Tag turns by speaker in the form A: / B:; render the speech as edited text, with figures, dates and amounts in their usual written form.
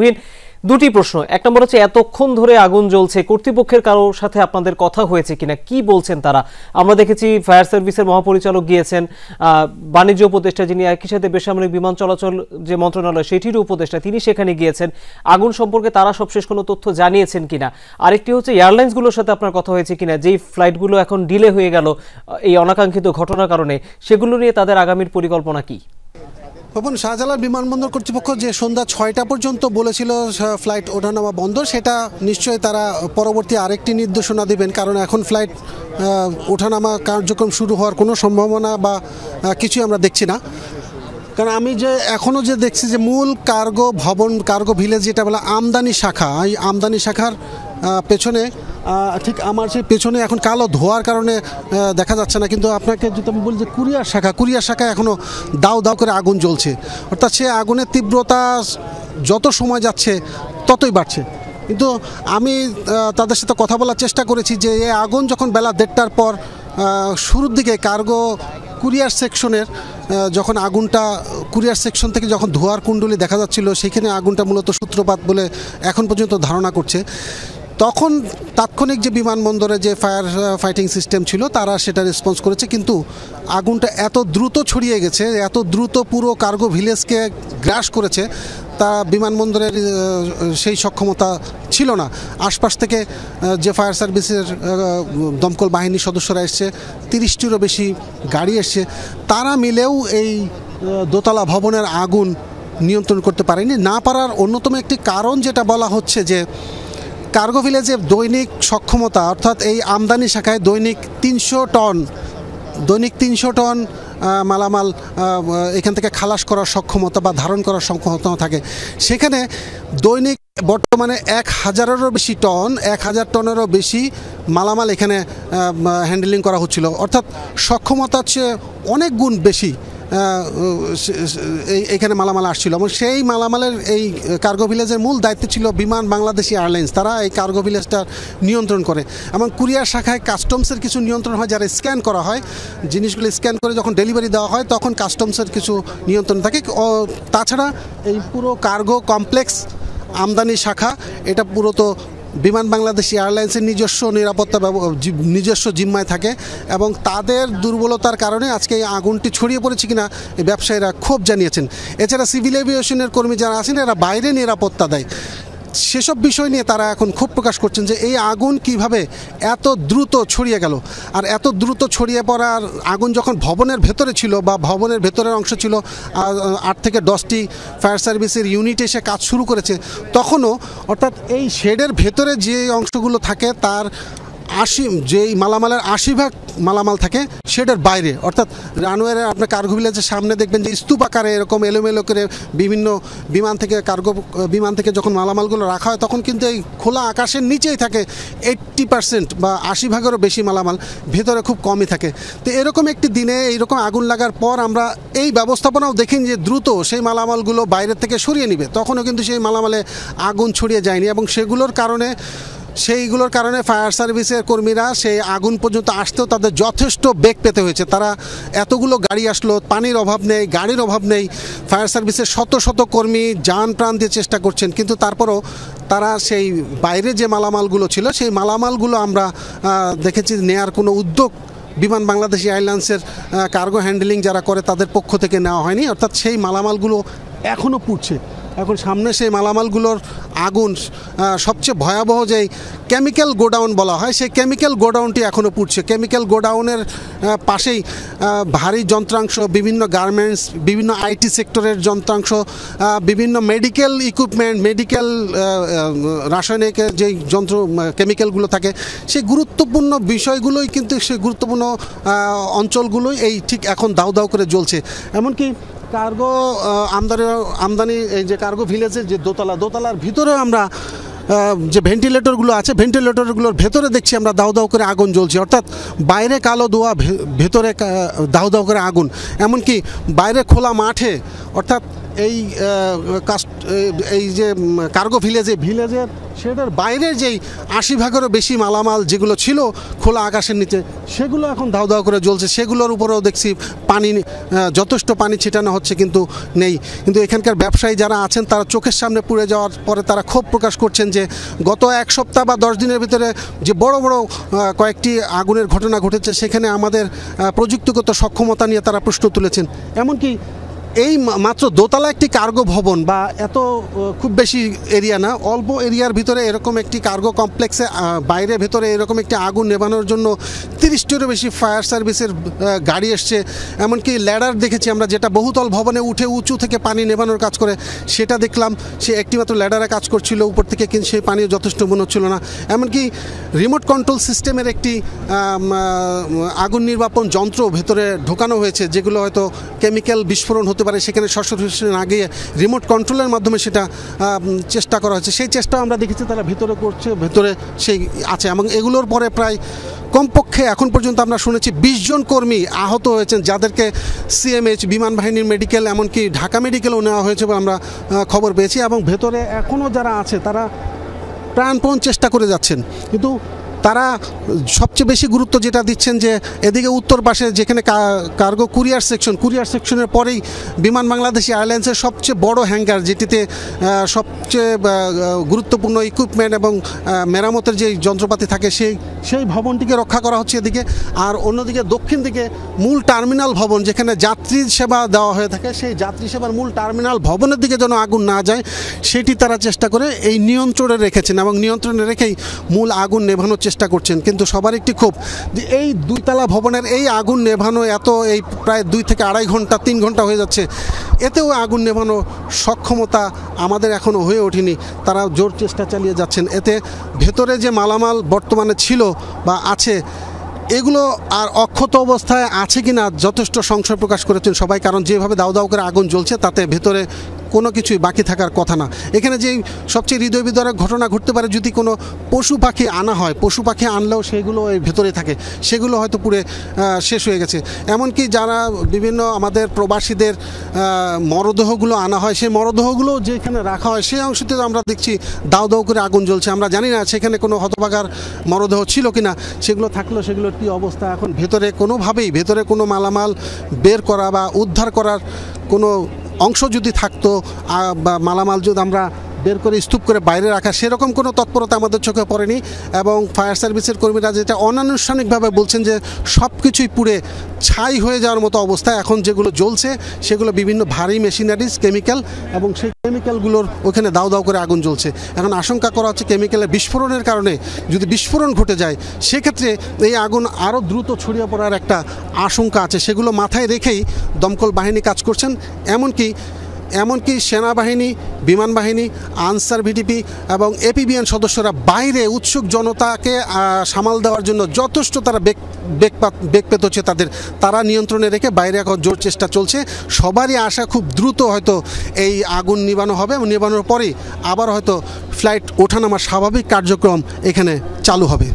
A: তুহিন, দুটি প্রশ্ন। এক নম্বর হচ্ছে, এতক্ষণ ধরে আগুন জ্বলছে, কর্তৃপক্ষের কারোর সাথে আপনাদের কথা হয়েছে কিনা, কি বলছেন তারা? আমরা দেখেছি ফায়ার সার্ভিসের মহাপরিচালক গিয়েছেন, বাণিজ্য উপদেষ্টা যিনি একই সাথে বেসামরিক বিমান চলাচল যে মন্ত্রণালয় সেটির উপদেষ্টা তিনি সেখানে গিয়েছেন। আগুন সম্পর্কে তারা সবশেষ কোনো তথ্য জানিয়েছেন কিনা? আরেকটি হচ্ছে, এয়ারলাইন্সগুলোর সাথে আপনার কথা হয়েছে কিনা, যেই ফ্লাইটগুলো এখন ডিলে হয়ে গেল এই অনাকাঙ্ক্ষিত ঘটনার কারণে, সেগুলো নিয়ে তাদের আগামীর পরিকল্পনা কি?
B: ভবন, শাহজালাল বিমানবন্দর কর্তৃপক্ষ যে সন্ধ্যা 6টা পর্যন্ত বলেছিল ফ্লাইট ওঠানামা বন্ধ, সেটা নিশ্চয়ই তারা পরবর্তী আরেকটি নির্দেশনা দেবেন, কারণ এখন ফ্লাইট ওঠানামা কার্যক্রম শুরু হওয়ার কোনো সম্ভাবনা বা কিছুই আমরা দেখছি না। কারণ আমি যে এখনও যে দেখছি যে মূল কার্গো ভবন, কার্গো ভিলেজ যেটা বলে আমদানি শাখা, এই আমদানি শাখার পেছনে ঠিক আমার সেই পেছনে এখন কালো ধোয়ার কারণে দেখা যাচ্ছে না, কিন্তু আপনাকে যদি আমি বলি যে কুরিয়ার শাখা এখনও দাউ দাউ করে আগুন জ্বলছে। অর্থাৎ সে আগুনের তীব্রতা যত সময় যাচ্ছে ততই বাড়ছে। কিন্তু আমি তাদের সাথে কথা বলার চেষ্টা করেছি যে এই আগুন যখন বেলা 1:30টার পর শুরুর দিকে কার্গো কুরিয়ার সেকশনের যখন আগুনটা কুরিয়ার সেকশন থেকে যখন ধোয়ার কুণ্ডলি দেখা যাচ্ছিল, সেখানে আগুনটা মূলত সূত্রপাত বলে এখন পর্যন্ত ধারণা করছে। তখন তাৎক্ষণিক যে বিমানবন্দরে যে ফায়ার ফাইটিং সিস্টেম ছিল তারা সেটা রেসপন্স করেছে, কিন্তু আগুনটা এত দ্রুত ছড়িয়ে গেছে, এত দ্রুত পুরো কার্গো ভিলেজকে গ্রাস করেছে, তা বিমানবন্দরের সেই সক্ষমতা ছিল না। আশপাশ থেকে যে ফায়ার সার্ভিসের দমকল বাহিনীর সদস্যরা এসছে, 30টিরও বেশি গাড়ি এসছে, তারা মিলেও এই দোতলা ভবনের আগুন নিয়ন্ত্রণ করতে পারেনি। না পারার অন্যতম একটি কারণ যেটা বলা হচ্ছে যে কার্গো ভিলেজের দৈনিক সক্ষমতা, অর্থাৎ এই আমদানি শাখায় দৈনিক 300 টন মালামাল এখান থেকে খালাস করার সক্ষমতা বা ধারণ করার সক্ষমতা থাকে। সেখানে দৈনিক বর্তমানে 1000-এরও বেশি টন, 1000 টনেরও বেশি মালামাল এখানে হ্যান্ডেলিং করা হচ্ছিল। অর্থাৎ সক্ষমতা হচ্ছে অনেক গুণ বেশি এখানে মালামাল আসছিল, এবং সেই মালামালের এই কার্গো ভিলেজের মূল দায়িত্ব ছিল বিমান বাংলাদেশ এয়ারলাইন্স। তারা এই কার্গো ভিলেজটা নিয়ন্ত্রণ করে, এবং কুরিয়ার শাখায় কাস্টমসের কিছু নিয়ন্ত্রণ হয়, যারা স্ক্যান করা হয়, জিনিসগুলো স্ক্যান করে যখন ডেলিভারি দেওয়া হয় তখন কাস্টমসের কিছু নিয়ন্ত্রণ থাকে। তাছাড়া এই পুরো কার্গো কমপ্লেক্স আমদানি শাখা এটা পুরো তো বিমান বাংলাদেশ এয়ারলাইন্সের নিজস্ব নিরাপত্তা নিজস্ব জিম্মায় থাকে, এবং তাদের দুর্বলতার কারণে আজকে এই আগুনটি ছড়িয়ে পড়েছে কিনা এই ব্যবসায়ীরা ক্ষোভ জানিয়েছেন। এছাড়া সিভিল এভিয়েশনের কর্মী যারা আছেন এরা বাইরে নিরাপত্তা দেয়, সেসব বিষয় নিয়ে তারা এখন ক্ষোভ প্রকাশ করছেন যে এই আগুন কিভাবে এত দ্রুত ছড়িয়ে গেল। আর এত দ্রুত ছড়িয়ে পড়ার আগুন যখন ভবনের ভেতরে ছিল বা ভবনের ভেতরের অংশ ছিল, 8 থেকে 10টি ফায়ার সার্ভিসের ইউনিট এসে কাজ শুরু করেছে, তখনও অর্থাৎ এই শেডের ভেতরে যে অংশগুলো থাকে তার যেই মালামালের 80% মালামাল থাকে শেডের বাইরে। অর্থাৎ রানওয়ের আপনার কার্গো ভিলেজের সামনে দেখবেন যে স্তূপ আকারে এরকম এলোমেলো করে বিভিন্ন বিমান থেকে যখন মালামালগুলো রাখা হয় তখন কিন্তু এই খোলা আকাশের নিচেই থাকে 80% বা 80%-এরও বেশি মালামাল, ভেতরে খুব কমই থাকে। তো এরকম একটি দিনে এইরকম আগুন লাগার পর আমরা এই ব্যবস্থাপনাও দেখিনি যে দ্রুত সেই মালামালগুলো বাইরের থেকে সরিয়ে নিবে, তখনও কিন্তু সেই মালামালে আগুন ছড়িয়ে যায়নি, এবং সেইগুলোর কারণে ফায়ার সার্ভিসের কর্মীরা সেই আগুন পর্যন্ত আসতেও তাদের যথেষ্ট বেগ পেতে হয়েছে। তারা এতগুলো গাড়ি আসলো, পানির অভাব নেই, গাড়ির অভাব নেই, ফায়ার সার্ভিসের শত শত কর্মী জান প্রাণ দিয়ে চেষ্টা করছেন, কিন্তু তারপরও তারা সেই বাইরে যে মালামালগুলো ছিল সেই মালামালগুলো আমরা দেখেছি নেয়ার কোনো উদ্যোগ বিমান বাংলাদেশ এয়ারলাইন্সের কার্গো হ্যান্ডেলিং যারা করে তাদের পক্ষ থেকে নেওয়া হয়নি। অর্থাৎ সেই মালামালগুলো এখনও পুড়ছে। এখন সামনে সেই মালামালগুলোর আগুন সবচেয়ে ভয়াবহ যেই কেমিক্যাল গোডাউন বলা হয়, সেই কেমিক্যাল গোডাউনটি এখনও পুড়ছে। কেমিক্যাল গোডাউনের পাশেই ভারী যন্ত্রাংশ, বিভিন্ন গার্মেন্টস, বিভিন্ন আইটি সেক্টরের যন্ত্রাংশ, বিভিন্ন মেডিকেল ইকুইপমেন্ট, মেডিকেল রাসায়নিকের যেই কেমিক্যালগুলো থাকে, সেই গুরুত্বপূর্ণ বিষয়গুলোই কিন্তু সেই গুরুত্বপূর্ণ অঞ্চলগুলোই এই ঠিক এখন দাউ দাউ করে জ্বলছে। এমনকি কার্গো আমদানি এই যে কার্গো ভিলেজের যে দোতলার ভিতরে আমরা যে ভেন্টিলেটরগুলো আছে, ভেন্টিলেটরগুলোর ভেতরে দেখছি আমরা দাউ দাউ করে আগুন জ্বলছে। অর্থাৎ বাইরে কালো ধোঁয়া, ভেতরে দাউ দাউ করে আগুন। এমনকি বাইরে খোলা মাঠে, অর্থাৎ এই এই যে কার্গো ভিলেজের সেটার বাইরের যেই 80 ভাগেরও বেশি মালামাল যেগুলো ছিল খোলা আকাশের নিচে, সেগুলো এখন দাউ দাউ করে জ্বলছে। সেগুলোর উপরেও দেখছি পানি, যথেষ্ট পানি ছিটানো হচ্ছে কিন্তু নেই। কিন্তু এখানকার ব্যবসায়ী যারা আছেন তারা চোখের সামনে পুড়ে যাওয়ার পরে তারা ক্ষোভ প্রকাশ করছেন যে গত 1 সপ্তাহ বা 10 দিনের ভিতরে যে বড় বড় কয়েকটি আগুনের ঘটনা ঘটেছে, সেখানে আমাদের প্রযুক্তিগত সক্ষমতা নিয়ে তারা প্রশ্ন তুলেছেন। এমনকি এই মাত্র দোতলা একটি কার্গো ভবন বা এত খুব বেশি এরিয়া না, অল্প এরিয়ার ভিতরে এরকম একটি কার্গো কমপ্লেক্সে বাইরে ভেতরে এরকম একটি আগুন নেভানোর জন্য 30টিরও বেশি ফায়ার সার্ভিসের গাড়ি এসছে। এমনকি ল্যাডার দেখেছি আমরা, যেটা বহুতল ভবনে উঠে উঁচু থেকে পানি নেভানোর কাজ করে, সেটা দেখলাম। সে একটিমাত্র ল্যাডারে কাজ করছিল উপর থেকে, কিন্তু সেই পানি যথেষ্ট মনে হচ্ছিল না। এমনকি রিমোট কন্ট্রোল সিস্টেমের একটি আগুন নির্বাপন যন্ত্র ভেতরে ঢোকানো হয়েছে, যেগুলো হয়তো কেমিক্যাল বিস্ফোরণ হতে পারে, সেখানে সশস্ত্র না গিয়ে রিমোট কন্ট্রোলের মাধ্যমে সেটা চেষ্টা করা হয়েছে। সেই চেষ্টাও আমরা দেখেছি তারা ভিতরে করছে, ভেতরে সেই আছে। এবং এগুলোর পরে প্রায় কমপক্ষে এখন পর্যন্ত আমরা শুনেছি 20 জন কর্মী আহত হয়েছেন, যাদেরকে সিএমএইচ, বিমান বাহিনীর মেডিকেল, এমনকি ঢাকা মেডিকেলও নেওয়া হয়েছে বলে আমরা খবর পেয়েছি। এবং ভেতরে এখনও যারা আছে তারা প্রাণপণ চেষ্টা করে যাচ্ছেন, কিন্তু তারা সবচেয়ে বেশি গুরুত্ব যেটা দিচ্ছেন যে এদিকে উত্তর পাশে যেখানে কার্গো কুরিয়ার সেকশনের পরেই বিমান বাংলাদেশ এয়ারলাইন্সের সবচেয়ে বড় হ্যাঙ্গার, যেটিতে সবচেয়ে গুরুত্বপূর্ণ ইকুইপমেন্ট এবং মেরামতের যে যন্ত্রপাতি থাকে, সেই ভবনটিকে রক্ষা করা হচ্ছে এদিকে। আর অন্যদিকে দক্ষিণ দিকে মূল টার্মিনাল ভবন, যেখানে যাত্রী সেবা দেওয়া হয়ে থাকে, সেই যাত্রী সেবার মূল টার্মিনাল ভবনের দিকে যেন আগুন না যায়, সেটি তারা চেষ্টা করে এই নিয়ন্ত্রণে রেখেছেন এবং নিয়ন্ত্রণে রেখেই মূল আগুন নেভানোর চেষ্টা করছেন। কিন্তু সবার একটি ক্ষোভ যে এই 2তলা ভবনের এই আগুন নেভানো এই প্রায় 2 থেকে 2.5 ঘন্টা 3 ঘন্টা হয়ে যাচ্ছে, এতেও আগুন নেভানো সক্ষমতা আমাদের এখনও হয়ে ওঠেনি। তারা জোর চেষ্টা চালিয়ে যাচ্ছেন। এতে ভেতরে যে মালামাল বর্তমানে ছিল বা আছে, এগুলো আর অক্ষত অবস্থায় আছে কিনা যথেষ্ট সংশয় প্রকাশ করেছেন সবাই। কারণ যেভাবে দাউ দাউ করে আগুন জ্বলছে, তাতে ভেতরে কোনো কিছুই বাকি থাকার কথা না। এখানে যেই সবচেয়ে হৃদয় বিদারক ঘটনা ঘটতে পারে, যদি কোনো পশু পাখি আনা হয়, পশু পাখি আনলেও সেগুলো এর ভেতরে থাকে, সেগুলো হয়তো পুরো শেষ হয়ে গেছে। এমনকি যারা বিভিন্ন আমাদের প্রবাসীদের মরদেহগুলো আনা হয়, সেই মরদেহগুলো যেখানে রাখা হয়, সেই অংশতে আমরা দেখছি দাউ দাউ করে আগুন জ্বলছে। আমরা জানি না সেখানে কোনো হতভাগার মরদেহ ছিল কিনা, সেগুলো থাকলেও সেগুলোর কী অবস্থা। এখন ভেতরে কোনোভাবেই কোনো মালামাল বের করা বা উদ্ধার করার কোনো অংশ যদি থাকতো বা মালামাল যদি আমরা বের করে স্তূপ করে বাইরে রাখা, সেরকম কোনো তৎপরতা আমাদের চোখে পড়েনি। এবং ফায়ার সার্ভিসের কর্মীরা যেটা অনানুষ্ঠানিকভাবে বলছেন যে সব কিছুই পুড়ে ছাই হয়ে যাওয়ার মতো অবস্থা। এখন যেগুলো জ্বলছে সেগুলো বিভিন্ন ভারী মেশিনারিজ, কেমিক্যাল, এবং সেই কেমিক্যালগুলোর ওখানে দাউ দাউ করে আগুন জ্বলছে। এখন আশঙ্কা করা হচ্ছে কেমিক্যালের বিস্ফোরণের কারণে যদি বিস্ফোরণ ঘটে যায়, সেক্ষেত্রে এই আগুন আরও দ্রুত ছড়িয়ে পড়ার একটা আশঙ্কা আছে। সেগুলো মাথায় রেখেই দমকল বাহিনী কাজ করছেন। এমনকি সেনাবাহিনী, বিমান বাহিনী, আনসার ভিডিপি এবং এপিবিএন সদস্যরা বাইরে উৎসুক জনতাকে সামাল দেওয়ার জন্য যথেষ্ট তারা বেগ পেতে হচ্ছে তারা নিয়ন্ত্রণে রেখে বাইরে এখন জোর চেষ্টা চলছে। সবারই আশা খুব দ্রুত হয়তো এই আগুন নিবানো হবে এবং নিবানোর পরেই আবার হয়তো ফ্লাইট ওঠানামার স্বাভাবিক কার্যক্রম এখানে চালু হবে।